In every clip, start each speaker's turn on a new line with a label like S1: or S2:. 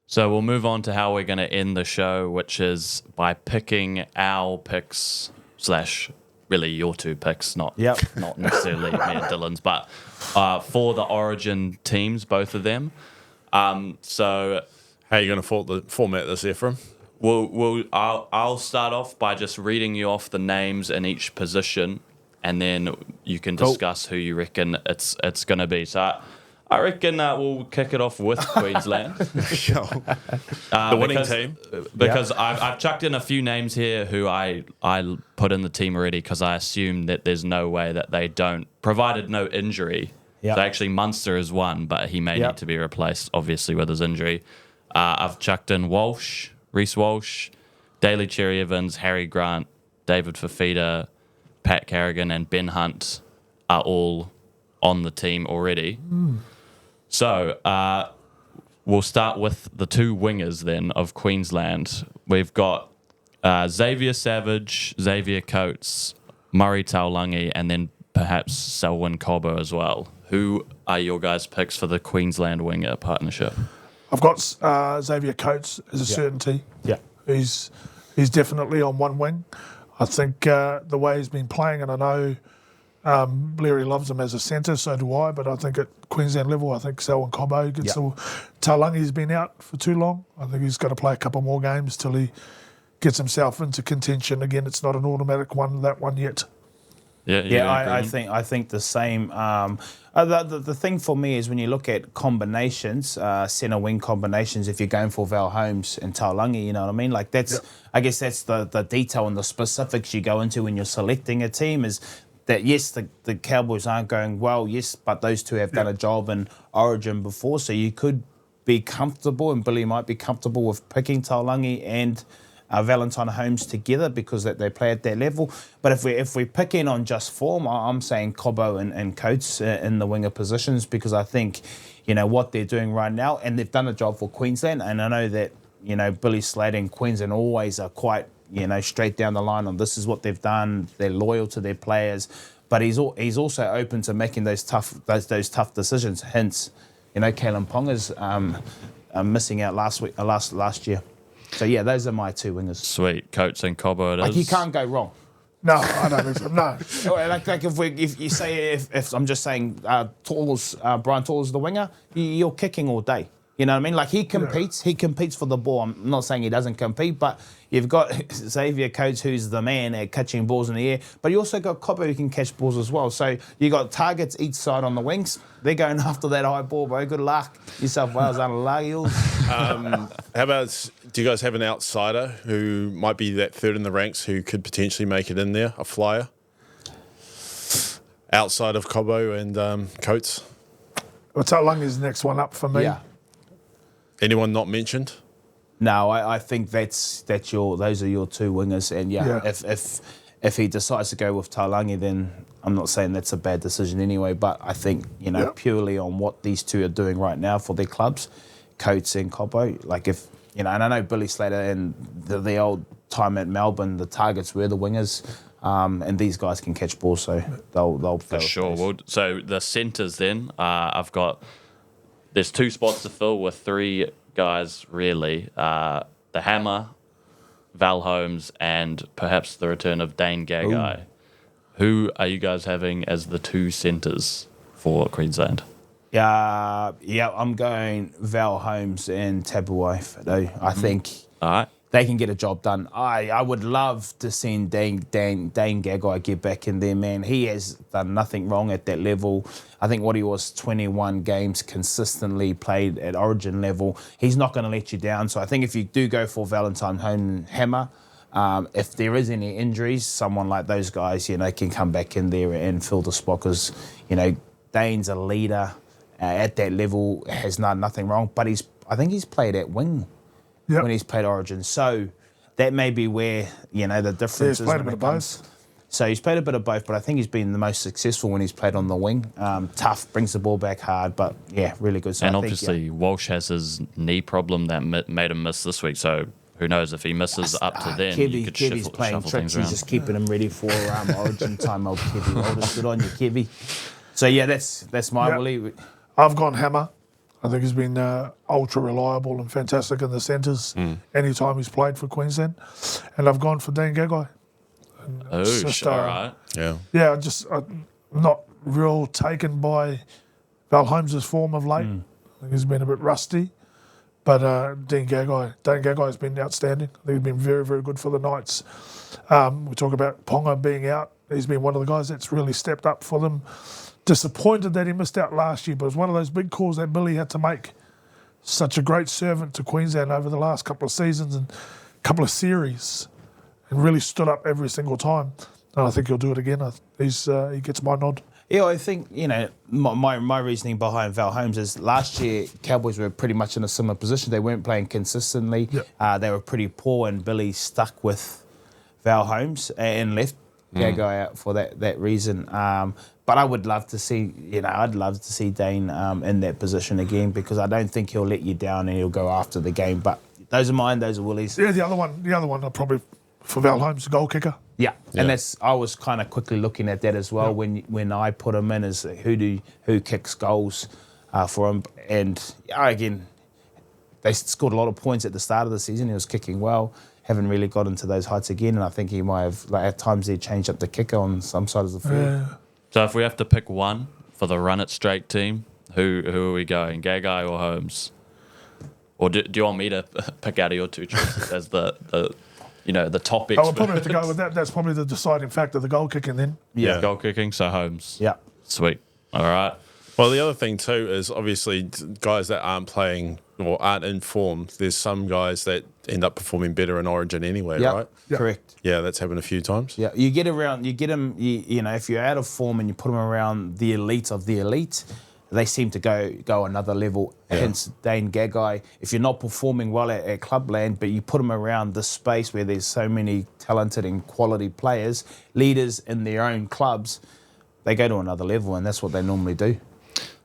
S1: So we'll move on to how we're going to end the show, which is by picking our picks / really your two picks, not necessarily me and Dylan's, but for the Origin teams, both of them. So
S2: how are you going to format this, Ephraim?
S1: I'll start off by just reading you off the names in each position, and then you can discuss who you reckon it's going to be. So I reckon we'll kick it off with Queensland.
S2: The winning team.
S1: Because I've chucked in a few names here who I put in the team already because I assume that there's no way that they don't, provided no injury.
S3: Yep.
S1: So actually Munster is one, but he may need to be replaced, obviously, with his injury. I've chucked in Reece Walsh, Daly Cherry Evans, Harry Grant, David Fafita, Pat Carrigan, and Ben Hunt are all on the team already. So we'll start with the two wingers then of Queensland. We've got Xavier Savage, Xavier Coates, Murray Taulagi, and then perhaps Selwyn Cobbo as well. Who are your guys' picks for the Queensland winger partnership?
S4: I've got Xavier Coates as a certainty.
S3: Yeah.
S4: He's definitely on one wing. I think the way he's been playing, and I know Leary loves him as a centre, so do I, but I think at Queensland level, I think Selwyn Cobbo gets the... Taulangi's been out for too long. I think he's got to play a couple more games till he gets himself into contention. Again, it's not an automatic one, that one yet.
S3: I think the same. The thing for me is when you look at combinations, centre wing combinations, if you're going for Val Holmes and Taulangi, you know what I mean? Like that's, I guess that's the detail and the specifics you go into when you're selecting a team is that yes, the Cowboys aren't going well, yes, but those two have done a job in Origin before, so you could be comfortable, and Billy might be comfortable with picking Taulangi and Valentine Holmes together because that they play at that level. But if we pick in on just form, I'm saying Cobbo and Coates in the winger positions because I think, you know, what they're doing right now, and they've done a job for Queensland, and I know that, you know, Billy Slater and Queensland always are quite, you know, straight down the line on this is what they've done. They're loyal to their players, but he's also open to making those tough decisions. Hence, you know, Kalen Ponga's missing out last year. So yeah, those are my two wingers.
S1: Sweet, Coates and Cobbo.
S3: Like you can't go wrong.
S4: No, I don't think so. No.
S3: Like if you say if I'm just saying Brian Tall is the winger, you're kicking all day. You know what I mean? Like he competes for the ball. I'm not saying he doesn't compete, but you've got Xavier Coates, who's the man at catching balls in the air, but you also got Cobbo who can catch balls as well. So you got targets each side on the wings. They're going after that high ball, bro. Good luck. New South Wales Unalagi.
S2: How about, do you guys have an outsider who might be that third in the ranks who could potentially make it in there, a flyer? Outside of Cobbo and Coates?
S4: Well, Taulangi is the next one up for me.
S3: Yeah.
S2: Anyone not mentioned?
S3: No, I think those are your two wingers, and if he decides to go with Taulangi, then I'm not saying that's a bad decision anyway. But I think purely on what these two are doing right now for their clubs, Coates and Cobbo. Like if and I know Billy Slater and the old time at Melbourne, the targets were the wingers, and these guys can catch balls, so they'll
S1: for sure. Well, so the centres then, I've got. There's two spots to fill with three guys, really. The Hammer, Val Holmes, and perhaps the return of Dane Gagai. Ooh. Who are you guys having as the two centres for Queensland?
S3: Yeah, I'm going Val Holmes and Tabuai. I think they can get a job done. I would love to see Dane Gagai get back in there, man. He has done nothing wrong at that level. I think what he was 21 games consistently played at Origin level. He's not going to let you down. So I think if you do go for Valentine Holmes Hammer, if there is any injuries, someone like those guys, can come back in there and fill the spot because, Dane's a leader at that level, has done nothing wrong. But I think he's played at wing when he's played Origin. So that may be where, the difference is.
S4: He's played a bit of both.
S3: So he's played a bit of both, but I think he's been the most successful when he's played on the wing. Tough, brings the ball back hard, but really good. So
S1: and obviously Walsh has his knee problem that made him miss this week, so who knows if he misses up to then, you could shuffle things around.
S3: He's just keeping him ready for Origin time, old Kevy. Well, good on you, Kevy. So that's my Willie.
S4: I've gone Hammer. I think he's been ultra reliable and fantastic in the centres anytime he's played for Queensland. And I've gone for Dan Gagai.
S1: All right.
S4: Yeah, I'm not real taken by Val Holmes' form of late. I think he's been a bit rusty. But Dan Gagai has been outstanding. I think he's been very, very good for the Knights. We talk about Ponga being out. He's been one of the guys that's really stepped up for them. Disappointed that he missed out last year, but it was one of those big calls that Billy had to make. Such a great servant to Queensland over the last couple of seasons and couple of series, and really stood up every single time. And I think he'll do it again. He gets my nod.
S3: Yeah, I think, my reasoning behind Val Holmes is last year Cowboys were pretty much in a similar position. They weren't playing consistently.
S4: Yep.
S3: They were pretty poor, and Billy stuck with Val Holmes and left Gagai out for that reason. But I would love to see, I'd love to see Dane in that position again, because I don't think he'll let you down and he'll go after the game. But those are mine, those are Willie's.
S4: Yeah, the other one are probably for Val Holmes, goal kicker.
S3: Yeah, and I was kind of quickly looking at that as well when I put him in as who kicks goals for him. And again, they scored a lot of points at the start of the season. He was kicking well. Haven't really got into those heights again, and I think he might have, at times, he changed up the kicker on some side of the field.
S1: So if we have to pick one for the Run It Straight team, who are we going, Gagai or Holmes? Or do you want me to pick out of your two choices as the top expert?
S4: I would probably have to go with that. That's probably the deciding factor, the goal kicking then.
S1: Yeah, goal kicking, so Holmes.
S3: Yeah.
S1: Sweet. All right.
S2: Well, the other thing too is obviously guys that aren't playing or aren't in form. There's some guys that end up performing better in Origin anyway, right?
S3: Yep. Correct.
S2: Yeah, that's happened a few times.
S3: Yeah, you get them. If you're out of form and you put them around the elite of the elite, they seem to go another level. Hence, Dane Gagai. If you're not performing well at Clubland, but you put them around the space where there's so many talented and quality players, leaders in their own clubs, they go to another level, and that's what they normally do.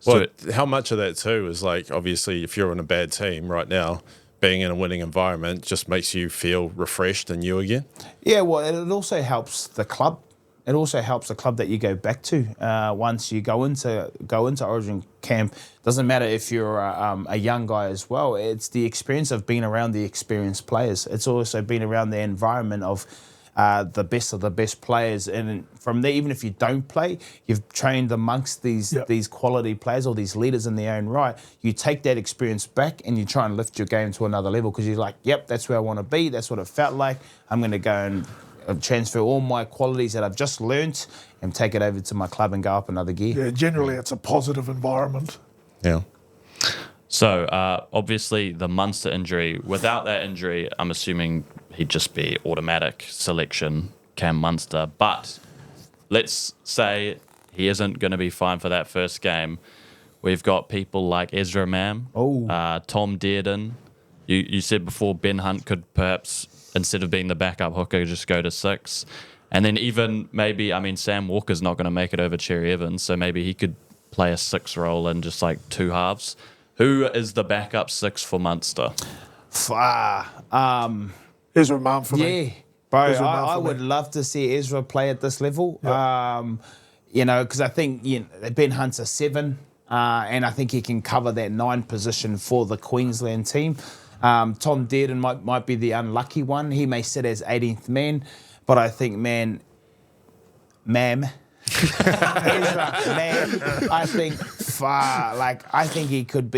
S2: Well, how much of that too is obviously if you're on a bad team right now, being in a winning environment just makes you feel refreshed and new again? Yeah,
S3: well, it also helps the club. It also helps the club that you go back to once you go into Origin camp. Doesn't matter if you're a young guy as well. It's the experience of being around the experienced players. It's also being around the environment of the best players, and from there, even if you don't play, you've trained amongst these quality players or these leaders in their own right. You take that experience back and you try and lift your game to another level, because you're like, yep, that's where I want to be. That's what it felt like. I'm going to go and transfer all my qualities that I've just learnt and take it over to my club and go up another gear.
S4: Yeah, generally it's a positive environment.
S2: Yeah.
S1: So, obviously, the Munster injury, without that injury, I'm assuming he'd just be automatic selection, Cam Munster. But let's say he isn't going to be fine for that first game. We've got people like Ezra Mam, Tom Dearden. You said before Ben Hunt could perhaps, instead of being the backup hooker, just go to 6. And then even maybe, Sam Walker's not going to make it over Cherry Evans, so maybe he could play a 6 role in just 2 halves. Who is the backup 6 for Munster?
S4: Ezra Mam for me.
S3: Yeah, bro, I would love to see Ezra play at this level.
S4: Yep.
S3: Because I think Ben Hunt's a 7, and I think he can cover that 9 position for the Queensland team. Tom Dearden might be the unlucky one. He may sit as 18th man, but I think, I think I think he could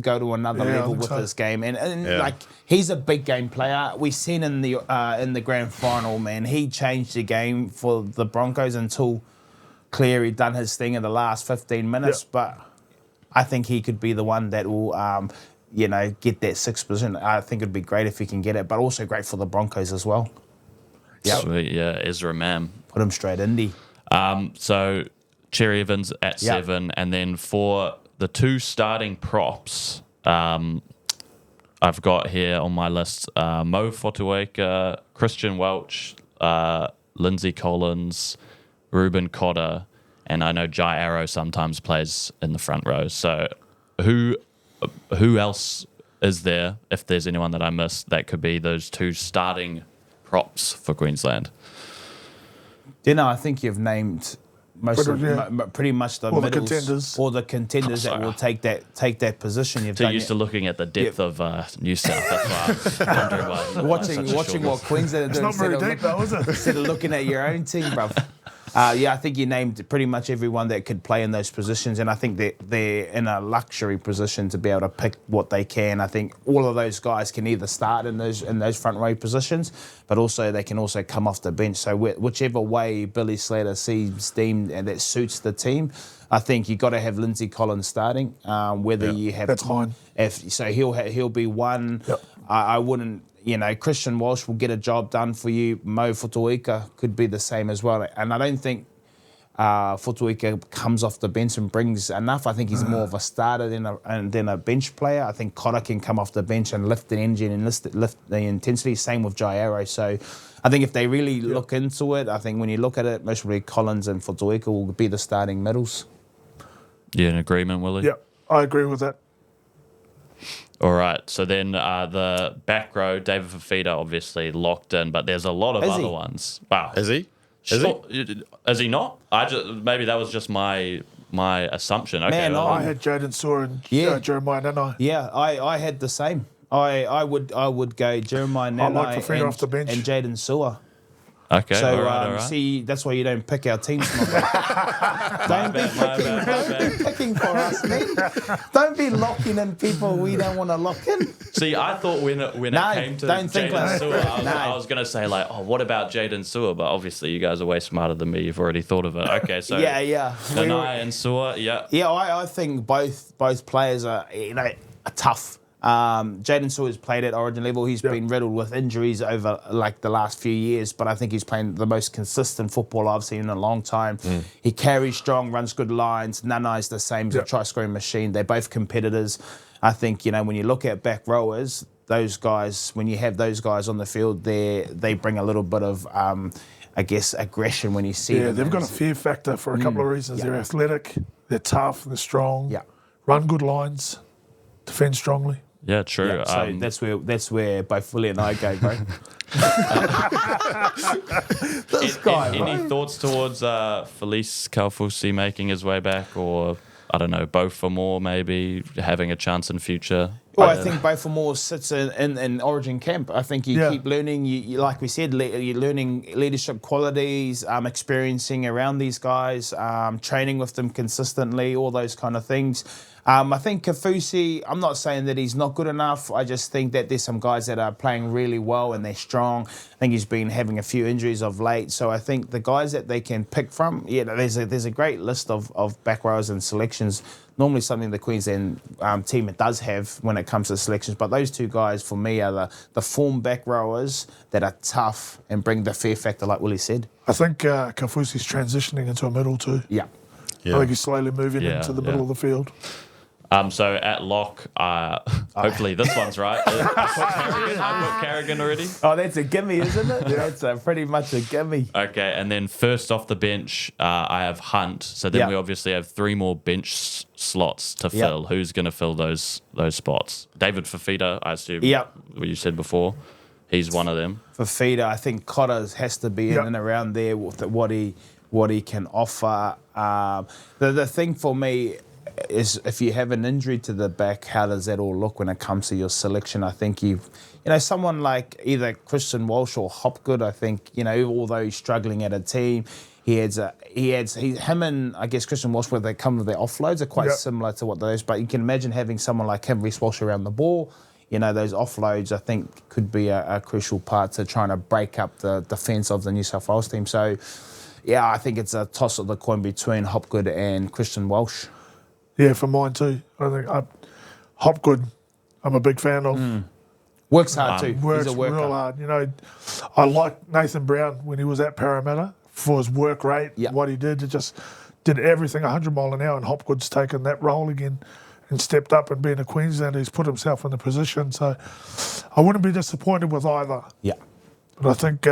S3: go to another level with this game, and he's a big game player. We've seen in the grand final, man, he changed the game for the Broncos until Cleary done his thing in the last 15 minutes. But I think he could be the one that will get that 6th position. I think it'd be great if he can get it, but also great for the Broncos as well.
S1: Sweet, yeah, Ezra Mam.
S3: Put him straight Indy.
S1: So Cherry Evans at 7, and then for the 2 starting props, I've got here on my list Mo Fotuaika, Christian Welch, Lindsay Collins, Ruben Cotter, and I know Jai Arrow sometimes plays in the front row. So who else is there, if there's anyone that I missed, that could be those 2 starting props for Queensland?
S3: I think you've named pretty much the
S4: Or the
S3: middles,
S4: contenders.
S3: or the contenders that will take that position. You've
S1: So
S3: done
S1: used to looking at the depth of New South. That's why I was wondering why.
S3: watching what Queensland are
S4: It's
S3: doing
S4: not very deep, though, is it?
S3: instead of looking at your own team, bruv. I think you named pretty much everyone that could play in those positions, and I think they're in a luxury position to be able to pick what they can. I think all of those guys can either start in those front row positions, but also they can also come off the bench. So whichever way Billy Slater sees deemed and that suits the team, I think you got to have Lindsay Collins starting. Whether you have
S4: that's mine.
S3: He'll be one.
S4: Yep.
S3: I wouldn't. Christian Walsh will get a job done for you. Mo Fotuika could be the same as well. And I don't think Fotuika comes off the bench and brings enough. I think he's more of a starter than a bench player. I think Cotter can come off the bench and lift the engine and lift the intensity. Same with Jairo. So I think if they really look into it, I think when you look at it, most probably Collins and Fotuika will be the starting middles.
S1: You in agreement, Willie?
S4: Yep, I agree with that.
S1: All right. So then the back row, David Fafita, obviously locked in, but there's a lot of other ones. Wow.
S2: Is he?
S1: Is he not? Maybe that was just my assumption. Okay.
S3: Man,
S4: I had Jaden Saw and Jeremiah Nanai.
S3: Yeah, I had the same. I would go Jeremiah Nanai
S4: like Fafita off the bench.
S3: and Jaden Saw.
S1: Okay.
S3: So
S1: all right.
S3: see, that's why you don't pick our teams. Don't be picking for us, man. Don't be locking in people we don't want to lock in.
S1: See, I thought when it came to Jaden Sewer, I was going to say what about Jaden Sewer? But obviously you guys are way smarter than me. You've already thought of it. Okay, so
S3: yeah.
S1: Nanai and Sewer, yeah.
S3: Yeah, I think both players are are tough. Jaden Sawyer's played at Origin level. He's been riddled with injuries over the last few years, but I think he's playing the most consistent football I've seen in a long time. He carries strong, runs good lines. Nanai's the same as a try-scoring machine. They're both competitors. I think, when you look at back rowers, those guys, when you have those guys on the field, they bring a little bit of, aggression when you see them.
S4: Yeah, they've got a fear factor for a couple of reasons. They're athletic, they're tough, they're strong, run good lines, defend strongly.
S1: Yeah, true.
S3: Yeah, so that's where both Willie and I go, bro.
S1: Any thoughts towards Felice Kaufusi making his way back, or I don't know, Beau Fermor maybe having a chance in future?
S3: Well, I think Beau Fermor sits in Origin camp. I think you keep learning. You like we said, you're learning leadership qualities, experiencing around these guys, training with them consistently, all those kind of things. I think Kaufusi, I'm not saying that he's not good enough. I just think that there's some guys that are playing really well and they're strong. I think he's been having a few injuries of late. So I think the guys that they can pick from, there's a great list of back rowers and selections. Normally something the Queensland team does have when it comes to selections. But those two guys, for me, are the form back rowers that are tough and bring the fear factor, like Willie said.
S4: I think Kaufusi's transitioning into a middle too.
S3: Yeah.
S4: I think he's slowly moving into the middle of the field.
S1: So at lock, hopefully this one's right. I put Carrigan already.
S3: Oh, that's a gimme, isn't it? That's pretty much a gimme.
S1: Okay, and then first off the bench, I have Hunt. So then we obviously have 3 more bench slots to fill. Who's going to fill those spots? David Fafita, I assume. What you said before. He's one of them.
S3: Fafita, I think Cotter has to be in and around there with what he can offer. The thing for me is if you have an injury to the back, how does that all look when it comes to your selection? I think someone like either Christian Walsh or Hopgood, I think, although he's struggling at a team, him and I guess Christian Walsh, where they come with their offloads, are quite similar to what those, but you can imagine having someone like him, Reece Walsh, around the ball. Those offloads, I think, could be a crucial part to trying to break up the defence of the New South Wales team. So, I think it's a toss of the coin between Hopgood and Christian Walsh.
S4: Yeah, for mine too. I think Hopgood, I'm a big fan of.
S3: Works hard too.
S4: Works
S3: He's a worker.
S4: real hard. I like Nathan Brown when he was at Parramatta for his work rate, what he did. He just did everything 100 mile an hour, and Hopgood's taken that role again and stepped up, and being a Queenslander, he's put himself in the position. So I wouldn't be disappointed with either.
S3: Yeah.
S4: But I think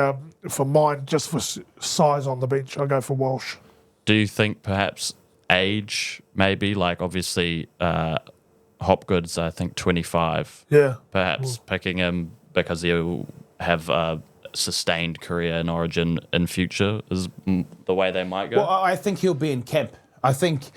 S4: for mine, just for size on the bench, I go for Walsh.
S1: Do you think perhaps age, maybe, like obviously Hopgood's, I think, 25.
S4: Yeah.
S1: Perhaps picking him because he'll have sustained career in Origin in future is the way they might go?
S3: Well, I think he'll be in camp. I think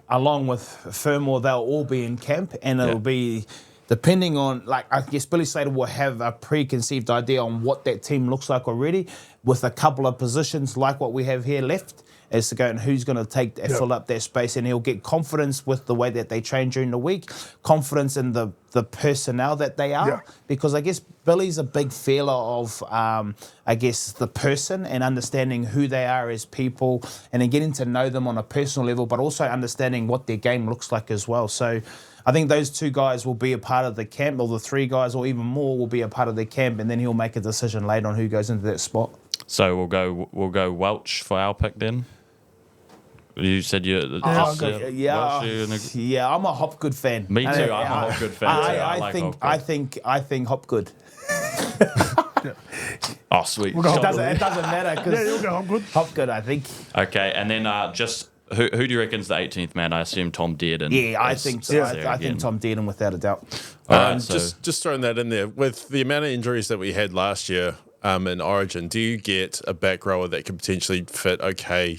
S3: along with Fermor, they'll all be in camp, and it'll be depending on, like, I guess Billy Slater will have a preconceived idea on what that team looks like already, with a couple of positions like what we have here left, as to go and who's going to fill up that space, and he'll get confidence with the way that they train during the week, confidence in the personnel that they are, because I guess Billy's a big feeler of, I guess, the person and understanding who they are as people, and then getting to know them on a personal level, but also understanding what their game looks like as well. So I think those two guys will be a part of the camp, or the three guys, or even more, will be a part of the camp, and then he'll make a decision later on who goes into that spot.
S1: So we'll go Welch for our pick then. You said you're
S3: I'm a Hopgood fan.
S1: Me too. I'm a Hopgood fan.
S3: I think Hopgood.
S1: Oh, sweet.
S3: It doesn't matter because
S4: you'll go Hopgood.
S3: Hopgood, I think.
S1: Okay, and then just who do you reckon's the 18th man? I assume Tom Dearden.
S3: Yeah, I think so. I think Tom Dearden without a doubt.
S2: Just throwing that in there, with the amount of injuries that we had last year in Origin, do you get a back rower that could potentially fit okay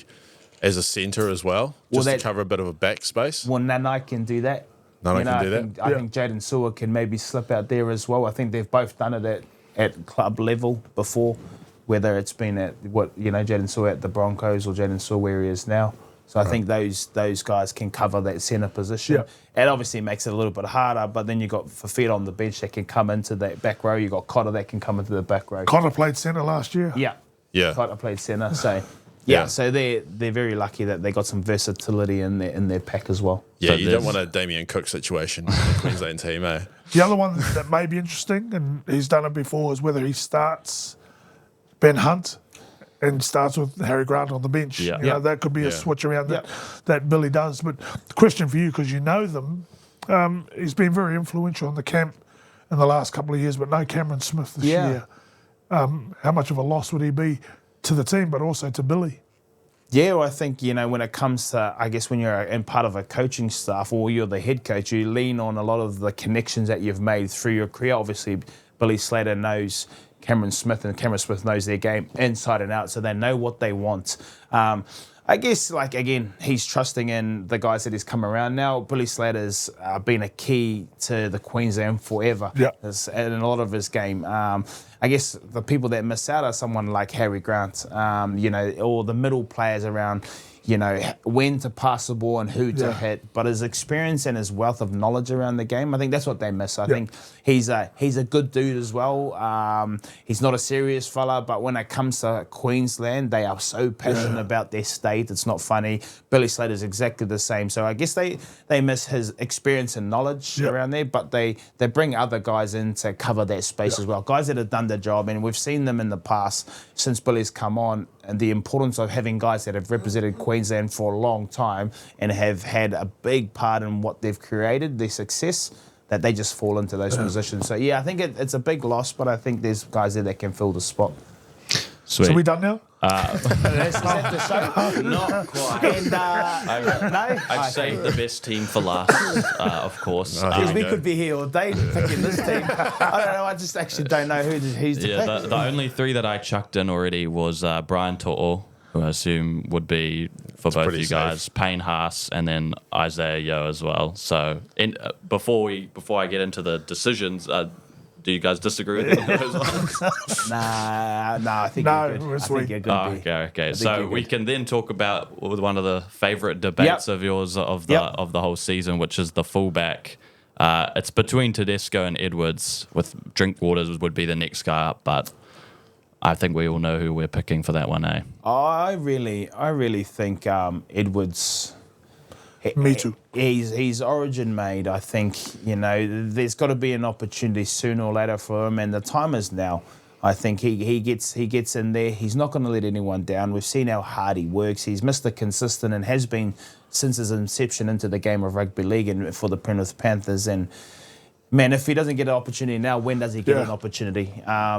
S2: as a centre as well, just to cover a bit of a back space?
S3: Well, Nanai can do that.
S2: I
S3: think Jaden Sewer can maybe slip out there as well. I think they've both done it at club level before, whether it's been at Jaden Sewer at the Broncos or Jaden Sewer where he is now. So I think those guys can cover that centre position. Yeah. It obviously makes it a little bit harder, but then you've got Fafita on the bench that can come into that back row. You've got Cotter that can come into the back row.
S4: Cotter played centre last year.
S2: Yeah.
S3: Cotter played centre, so... so they're very lucky that they got some versatility in their pack as well.
S2: Yeah, you don't want a Damien Cook situation in the Queensland team, eh?
S4: The other one that may be interesting, and he's done it before, is whether he starts Ben Hunt and starts with Harry Grant on the bench.
S1: Yeah.
S4: That could be a switch around that Billy does. But the question for you, because you know them, he's been very influential in the camp in the last couple of years, but no Cameron Smith this year. How much of a loss would he be to the team, but also to Billy?
S3: Yeah, well, I think, when it comes to, I guess, when you're in part of a coaching staff or you're the head coach, you lean on a lot of the connections that you've made through your career. Obviously, Billy Slater knows Cameron Smith, and Cameron Smith knows their game inside and out, so they know what they want. I guess, again, he's trusting in the guys that he's come around now. Billy Slater's been a key to the Queensland forever in a lot of his game. I guess the people that miss out are someone like Harry Grant, or the middle players around, when to pass the ball and who to hit. But his experience and his wealth of knowledge around the game, I think that's what they miss. I think he's a good dude as well. He's not a serious fella, but when it comes to Queensland, they are so passionate about their state. It's not funny. Billy Slater's exactly the same. So I guess they miss his experience and knowledge around there, but they bring other guys in to cover that space as well. Guys that have done the job, and we've seen them in the past since Billy's come on, and the importance of having guys that have represented Queensland for a long time and have had a big part in what they've created, their success, that they just fall into those positions. So, I think it's a big loss, but I think there's guys there that can fill the spot.
S1: Sweet.
S4: So we done now?
S3: Is that the show? Not quite. And,
S1: I saved the best team for last, of course.
S3: Because we could be here all day picking this team. I don't know. I just actually don't know who's to pick.
S1: The only three that I chucked in already was Brian To'o, who I assume would be for both you guys, safe. Payne Haas, and then Isaiah Yeo as well. So before I get into the decisions, do you guys disagree with those ones?
S3: Nah, I think you're good. I think you're good.
S1: Okay. So we can then talk about one of the favourite debates of yours of the whole season, which is the fullback. It's between Tedesco and Edwards, with Drinkwaters would be the next guy up, but I think we all know who we're picking for that one, eh?
S3: I really think Edwards.
S4: Me too.
S3: He's Origin made. I think there's got to be an opportunity sooner or later for him, and the time is now. I think he gets in there. He's not going to let anyone down. We've seen how hard he works. He's Mr. Consistent and has been since his inception into the game of rugby league and for the Penrith Panthers. And man, if he doesn't get an opportunity now, when does he get an opportunity?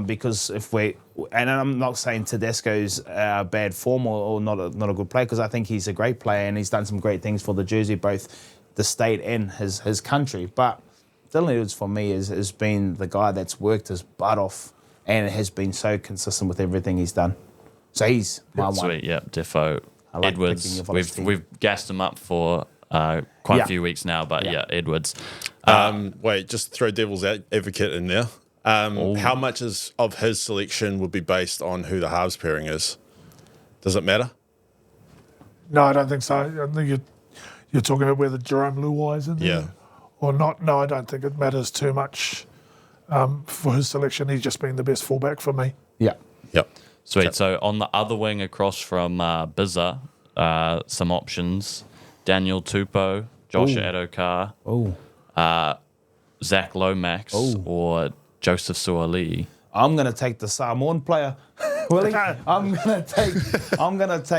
S3: Because and I'm not saying Tedesco's bad form or not a good player, because I think he's a great player and he's done some great things for the jersey, both the state and his country. But Dylan Edwards for me has been the guy that's worked his butt off and has been so consistent with everything he's done. So he's my one.
S1: Sweet, yeah, defo.
S3: I like
S1: Edwards,
S3: picking your team.
S1: we've gassed him up for quite a few weeks now, but Edwards.
S2: Wait, just throw devil's advocate in there. How much of his selection would be based on who the halves pairing is? Does it matter?
S4: No, I don't think so. I think you're talking about whether Jerome Luai is in there or not. No, I don't think it matters too much for his selection. He's just been the best fullback for me.
S3: Yeah.
S2: Yep.
S1: Sweet. So on the other wing across from Bizza, some options. Daniel Tupou, Josh Addo-Carr, Zach Lomax, or Joseph Suaalii.
S3: I'm gonna take the Samoan player, Willie. I'm gonna take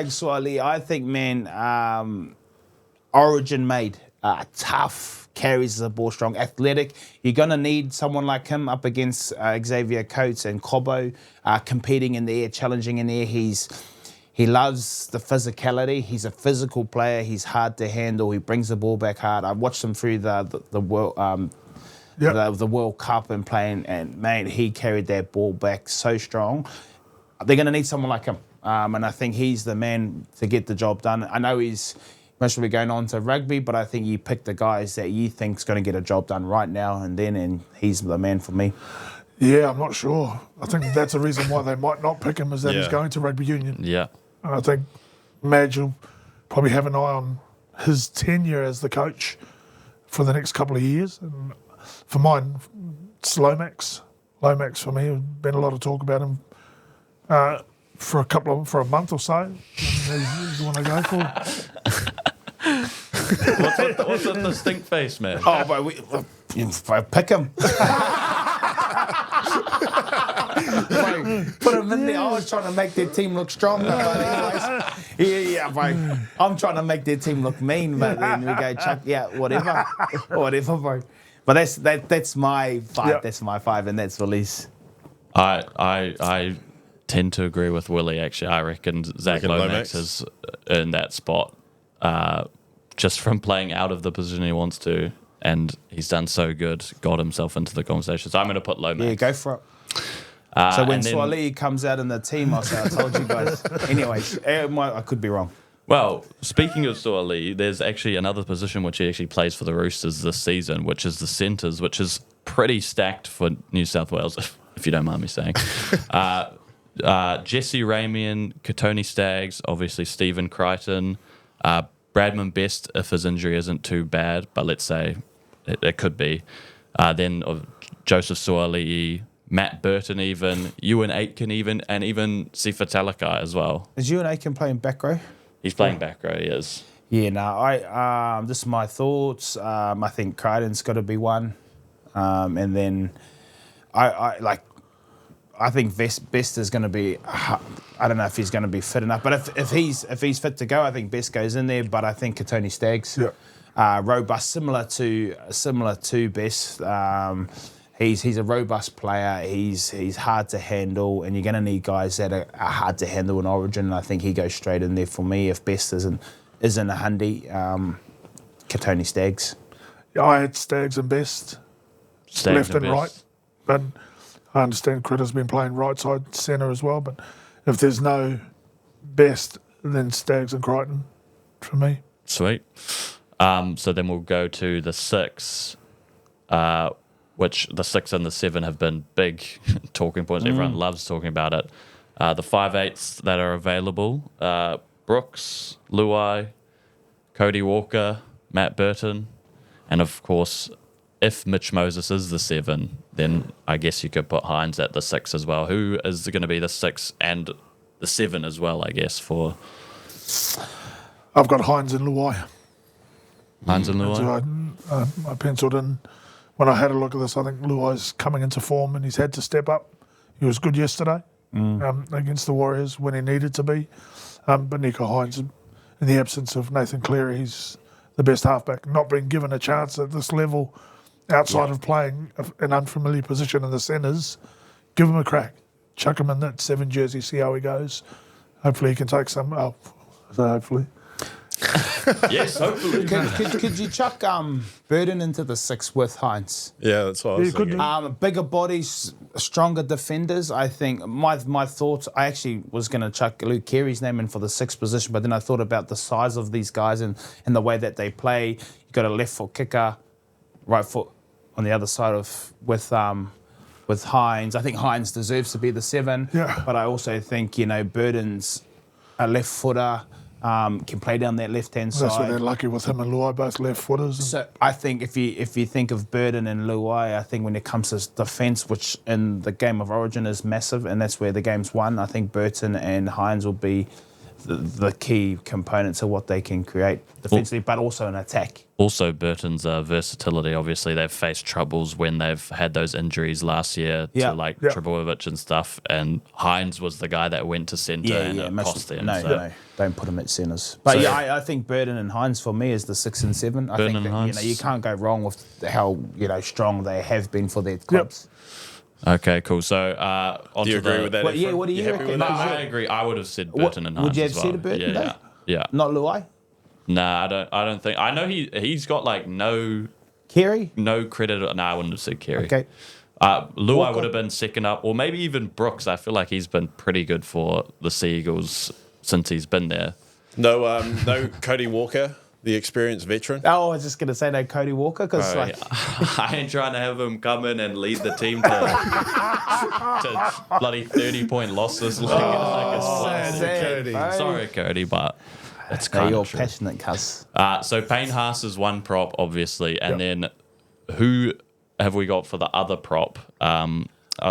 S3: Suaalii. I think, man, Origin made tough, carries the ball strong, athletic. You're gonna need someone like him up against Xavier Coates and Cobbo, competing in the air, challenging in the air. He loves the physicality. He's a physical player. He's hard to handle. He brings the ball back hard. I watched him through the World the World Cup and playing, and man, he carried that ball back so strong. They're going to need someone like him, and I think he's the man to get the job done. I know he's most probably going on to rugby, but I think you pick the guys that you think's going to get a job done right now and then, and he's the man for me.
S4: Yeah, I'm not sure. I think that's the reason why they might not pick him, is that he's going to rugby union.
S1: Yeah.
S4: And I think Madge will probably have an eye on his tenure as the coach for the next couple of years. And for mine, it's Lomax. Lomax for me, there's been a lot of talk about him for a month or so. He's the one I go for.
S1: What's with the stink face, man?
S3: Oh, but if I pick him. Put him in there. I was trying to make their team look stronger, but anyways, I'm trying to make their team look mean, but then we go, Chuck, whatever, bro. But that's my five.
S4: Yep.
S3: That's my five, and that's Willie's.
S1: I tend to agree with Willie. Actually, I reckon Zach Lomax is in that spot, just from playing out of the position he wants to, and he's done so good, got himself into the conversation. So I'm going to put Lomax.
S3: Yeah, go for it. So when Suaalii comes out in the team, I'll say, I told you guys. Anyways, I could be wrong.
S1: Well, speaking of Suaalii, there's actually another position which he actually plays for the Roosters this season, which is the centres, which is pretty stacked for New South Wales, if you don't mind me saying. Jesse Ramian, Katoni Staggs, obviously Stephen Crichton, Bradman Best if his injury isn't too bad, but let's say it could be. Then Joseph Suaalii, Matt Burton even, Ewan Aitken even, and even Sifa Talakai as well.
S3: Is Ewan Aitken playing back row?
S1: He's playing back row, he is.
S3: Yeah, no, this is my thoughts. I think Crichton's got to be one. And then I think Best is going to be. I don't know if he's going to be fit enough, but if he's fit to go, I think Best goes in there. But I think Katoni Staggs, robust, similar to Best. He's a robust player. He's hard to handle, and you're going to need guys that are hard to handle in Origin. And I think he goes straight in there for me. If Best isn't a hundy, Katoni Staggs.
S4: Yeah, I had Staggs and Best, left and right, but I understand Critter's been playing right side centre as well. But if there's no Best, then Staggs and Crichton for me.
S1: Sweet. So then we'll go to the 6. Which the 6 and the 7 have been big talking points. Everyone loves talking about it. The 5/8s that are available, Brooks, Luai, Cody Walker, Matt Burton, and of course, if Mitch Moses is the 7, then I guess you could put Hynes at the 6 as well. Who is going to be the 6 and the 7 as well, I guess, for...
S4: I've got Hynes and Luai.
S1: Hynes and Luai?
S4: So I penciled in... When I had a look at this, I think Luai's coming into form and he's had to step up. He was good yesterday against the Warriors when he needed to be. But Nico Hynes, in the absence of Nathan Cleary, he's the best halfback. Not being given a chance at this level outside of playing an unfamiliar position in the centres, give him a crack. Chuck him in that 7 jersey, see how he goes. Hopefully he can take some... Oh, so hopefully...
S1: Yes, hopefully.
S3: Could you chuck Burton into the 6 with Hynes?
S2: Yeah, that's what I was thinking.
S3: Bigger bodies, stronger defenders. I think my thoughts. I actually was going to chuck Luke Keary's name in for the 6th position, but then I thought about the size of these guys and the way that they play. You got a left foot kicker, right foot on the other side with Hynes. I think Hynes deserves to be the 7.
S4: Yeah.
S3: But I also think Burton's a left footer. Can play down that left-hand side.
S4: That's why they're lucky with him and Luai, both left footers.
S3: So I think if you think of Burton and Luai, I think when it comes to defence, which in the game of Origin is massive, and that's where the game's won, I think Burton and Hynes will be the key components of what they can create defensively, but also in attack.
S1: Also, Burton's versatility. Obviously, they've faced troubles when they've had those injuries last year to Trebojevic and stuff. And Hynes was the guy that went to centre and it cost them.
S3: No, don't put him at centres. But I think Burton and Hynes for me is the 6 and 7. I think that, you can't go wrong with how strong they have been for their clubs.
S1: Okay, cool. So,
S2: do you agree with that?
S3: What do you reckon?
S1: I agree. I would have said Burton and Hynes.
S3: Would you have
S1: as well.
S3: said Burton?
S1: Yeah.
S3: Not Luai?
S1: Nah, I don't think. I know he's got like no
S3: Carey?
S1: No credit. No, I wouldn't have said Carey.
S3: Okay.
S1: Luai would have been second up, or maybe even Brooks. I feel like he's been pretty good for the Seagulls since he's been there.
S2: No Cody Walker, the experienced veteran.
S3: Oh, I was just going to say no Cody Walker because
S1: I ain't trying to have him come in and lead the team to bloody 30-point losses. Sorry, Cody, but it's kind of true.
S3: You're passionate, cuz.
S1: So Payne Haas is one prop, obviously, and then who have we got for the other prop?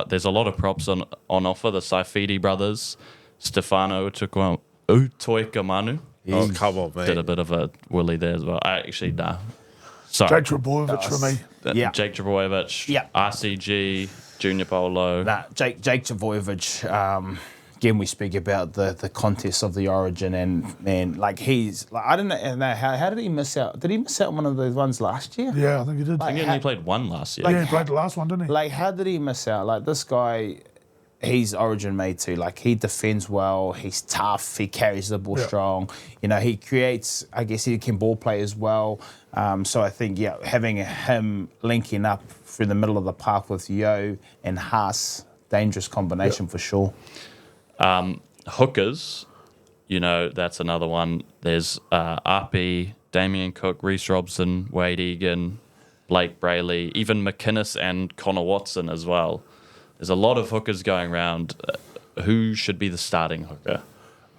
S1: There's a lot of props on offer. The Saifidi brothers, Stefano Utoikamanu.
S2: Oh, come on, man.
S1: Did a bit of a Willie there as well. Sorry.
S4: Jake Trebojevic for me.
S1: Yeah. Jake Trebojevic.
S3: Yeah.
S1: RCG, Junior Polo.
S3: Jake Trebojevic. Again, we speak about the contest of the Origin, and man, like he's like I don't know how did he miss out? Did he miss out on one of those ones last year?
S4: Yeah, I think he did.
S1: I think he only played one last year.
S4: Yeah, he played the last one, didn't he?
S3: Like, how did he miss out? Like, this guy, he's Origin made too. Like, he defends well, he's tough, he carries the ball strong. He creates, I guess he can ball play as well. So I think, having him linking up through the middle of the park with Yo and Haas, dangerous combination for sure.
S1: Hookers, that's another one. There's Api, Damien Cook, Reece Robson, Wade Egan, Blake Brayley, even McInnes and Connor Watson as well. There's a lot of hookers going around. Who should be the starting hooker?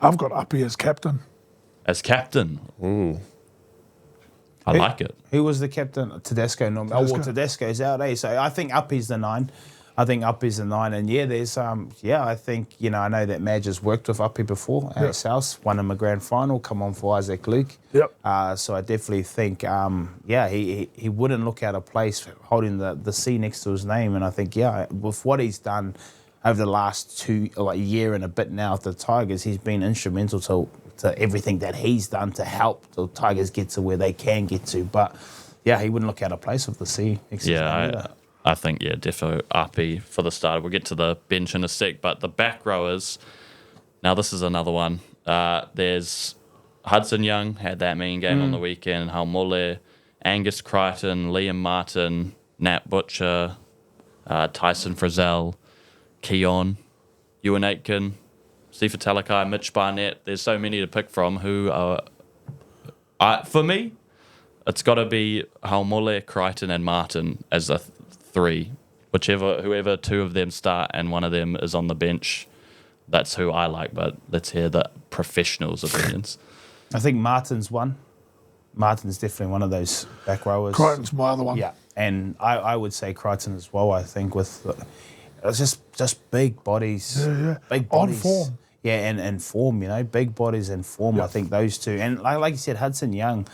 S4: I've got Uppy as captain.
S1: As captain? Ooh. I like it.
S3: Who was the captain? Tedesco. Tedesco's out, eh? So I think Uppy's the 9. And there's I think I know that Madge has worked with Uppy before at South, won him a grand final, come on for Isaac Luke.
S4: Yep.
S3: So I definitely think he wouldn't look out of place holding the C next to his name, and I think with what he's done over the last year and a bit now at the Tigers, he's been instrumental to everything that he's done to help the Tigers get to where they can get to. But he wouldn't look out of place with the C.
S1: I think, defo Api for the start. We'll get to the bench in a sec, but the back rowers, now this is another one. There's Hudson Young, had that mean game on the weekend, Haumole, Angus Crichton, Liam Martin, Nat Butcher, Tyson Frizzell, Keon, Ewan Aitken, Sifa Talakai, Mitch Barnett. There's so many to pick from who are... for me, it's got to be Haumole, Crichton and Martin as a 3, whoever 2 of them start and one of them is on the bench. That's who I like, but let's hear the professionals' opinions. I
S3: think Martin's one. Martin's definitely one of those back rowers.
S4: Crichton's my other one.
S3: Yeah, and I would say Crichton as well. I think with it's just big bodies, big bodies.
S4: On form.
S3: Yeah, and form. Big bodies and form. Yep. I think those two, and like you said, Hudson Young.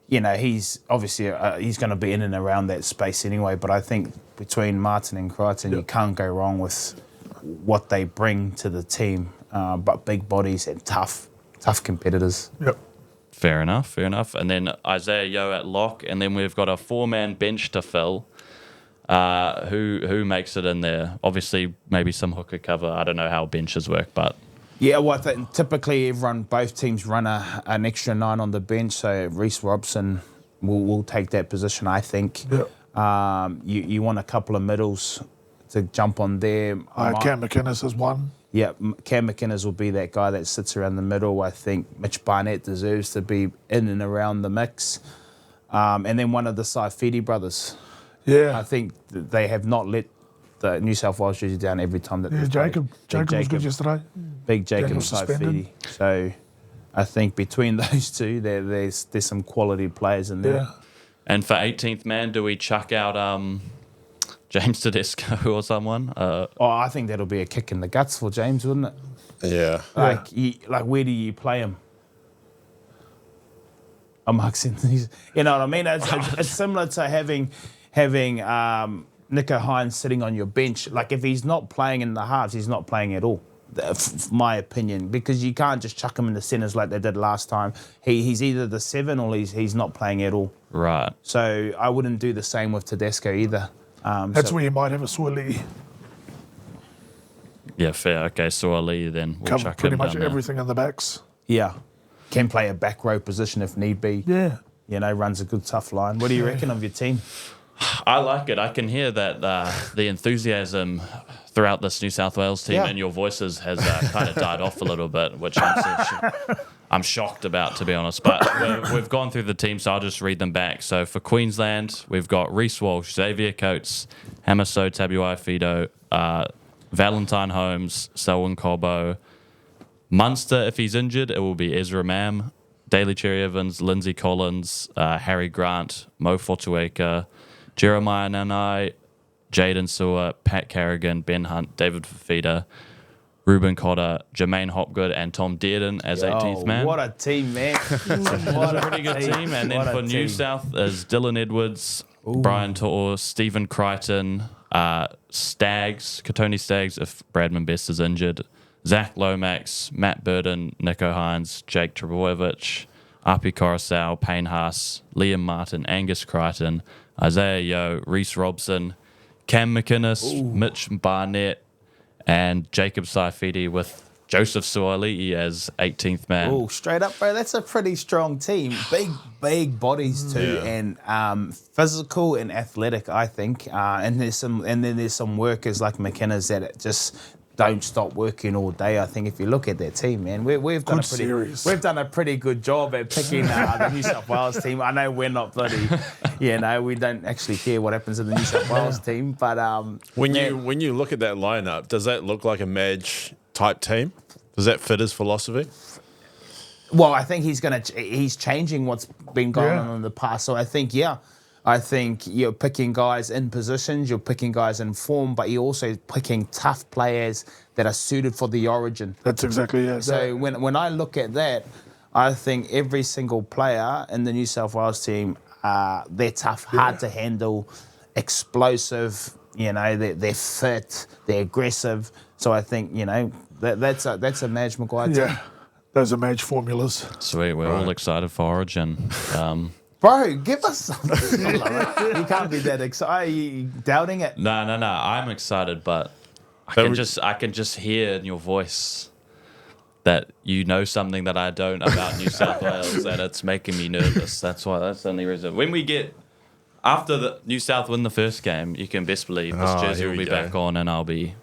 S3: He's obviously he's going to be in and around that space anyway. But I think between Martin and Crichton, you can't go wrong with what they bring to the team. But big bodies and tough competitors.
S4: Yep.
S1: Fair enough. And then Isaiah Yeo at lock, and then we've got a 4-man bench to fill. Who makes it in there? Obviously, maybe some hooker cover. I don't know how benches work, but.
S3: Yeah, well, I think typically both teams run an extra 9 on the bench, so Reece Robson will take that position, I think.
S4: Yep.
S3: You want a couple of middles jump on there.
S4: Cam McInnes is one.
S3: Yeah, Cam McInnes will be that guy that sits around the middle. I think Mitch Barnett deserves to be in and around the mix. And then one of the Saifidi brothers.
S4: Yeah.
S3: I think they have not let the New South Wales jersey down every time that they've
S4: Jacob was good yesterday.
S3: Big Jacob Saifidi. So I think between those two, there's some quality players in there.
S4: Yeah.
S1: And for 18th man, do we chuck out James Tedesco or someone?
S3: I think that'll be a kick in the guts for James, wouldn't it?
S2: Yeah.
S3: Like where do you play him? Amongst these, you know what I mean? It's similar to having Nico Hynes sitting on your bench. Like if he's not playing in the halves, he's not playing at all. My opinion, because you can't just chuck him in the centres like they did last time. He's either the 7 or he's not playing at all.
S1: Right.
S3: So I wouldn't do the same with Tedesco either.
S4: That's where you might have a Suaalii.
S1: Yeah, fair. Okay, Suaalii then. We'll
S4: Cover
S1: chuck
S4: pretty
S1: him
S4: much
S1: down there.
S4: everything in the backs.
S3: Yeah, can play a back row position if need be.
S4: Yeah.
S3: You know, runs a good tough line. What do you reckon of your team?
S1: I like it. I can hear that the enthusiasm throughout this New South Wales team and your voices has kind of died off a little bit, which I'm shocked about, to be honest. But we've gone through the team, so I'll just read them back. So for Queensland, we've got Reece Walsh, Xavier Coates, Hamiso Tabuai-Fidow, Valentine Holmes, Selwyn Cobbo. Munster, if he's injured, it will be Ezra Mam, Daly Cherry Evans, Lindsay Collins, Harry Grant, Mo Fotuaika, Jeremiah Nanai, Jaden Sewer, Pat Carrigan, Ben Hunt, David Fafita, Ruben Cotter, Jermaine Hopgood, and Tom Dearden as 18th man.
S3: What a team, man.
S1: What a pretty good team. And then for New South is Dylan Edwards, Brian To'o, Stephen Crichton, Staggs, Katoni Staggs if Bradman Best is injured, Zach Lomax, Matt Burton, Nico Hynes, Jake Trebojevic, Api Coruscant, Payne Haas, Liam Martin, Angus Crichton, Isaiah Yeo, Reece Robson, Cam McInnes, Mitch Barnett, and Jacob Saifidi with Joseph Suaalii as 18th man.
S3: Oh, straight up, bro. That's a pretty strong team. Big bodies too, and physical and athletic, I think. And then there's some workers like McInnes that just don't stop working all day. I think if you look at their team, man, we've done a pretty good job at picking the New South Wales team. I know we're not bloody, we don't actually care what happens in the New South Wales team, but
S2: when you look at that lineup, does that look like a Madge type team? Does that fit his philosophy?
S3: Well, I think he's changing what's been going on in the past. So I think you're picking guys in positions, you're picking guys in form, but you're also picking tough players that are suited for the Origin.
S4: That's exactly it.
S3: So when I look at that, I think every single player in the New South Wales team, they're tough, hard to handle, explosive. They're fit, they're aggressive. So I think that's a Madge Maguire team.
S4: Yeah, those are Madge formulas.
S1: Sweet, we're all excited for Origin.
S3: Bro, give us something. You can't be that excited. Are you doubting it?
S1: No. I'm excited, but I can just hear in your voice that you know something that I don't about New South Wales, and it's making me nervous. That's the only reason. When we get after the New South win the first game, you can best believe this jersey will be back on, and I'll be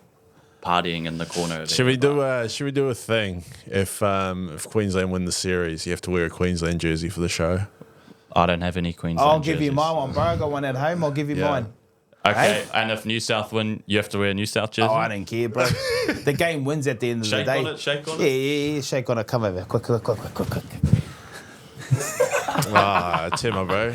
S1: partying in the corner.
S2: Should we do a thing? If Queensland win the series, you have to wear a Queensland jersey for the show.
S1: I don't have any Queensland
S3: I'll give you
S1: jerseys.
S3: my one, bro. I got one at home. I'll give you mine.
S1: Okay,
S3: Hey?
S1: and if New South win, you have to wear a New South jersey?
S3: Oh, I don't care, bro. The game wins at the end of the day.
S1: Shake on it?
S3: Yeah, shake on it. Come over. Quick.
S2: Timmer, bro.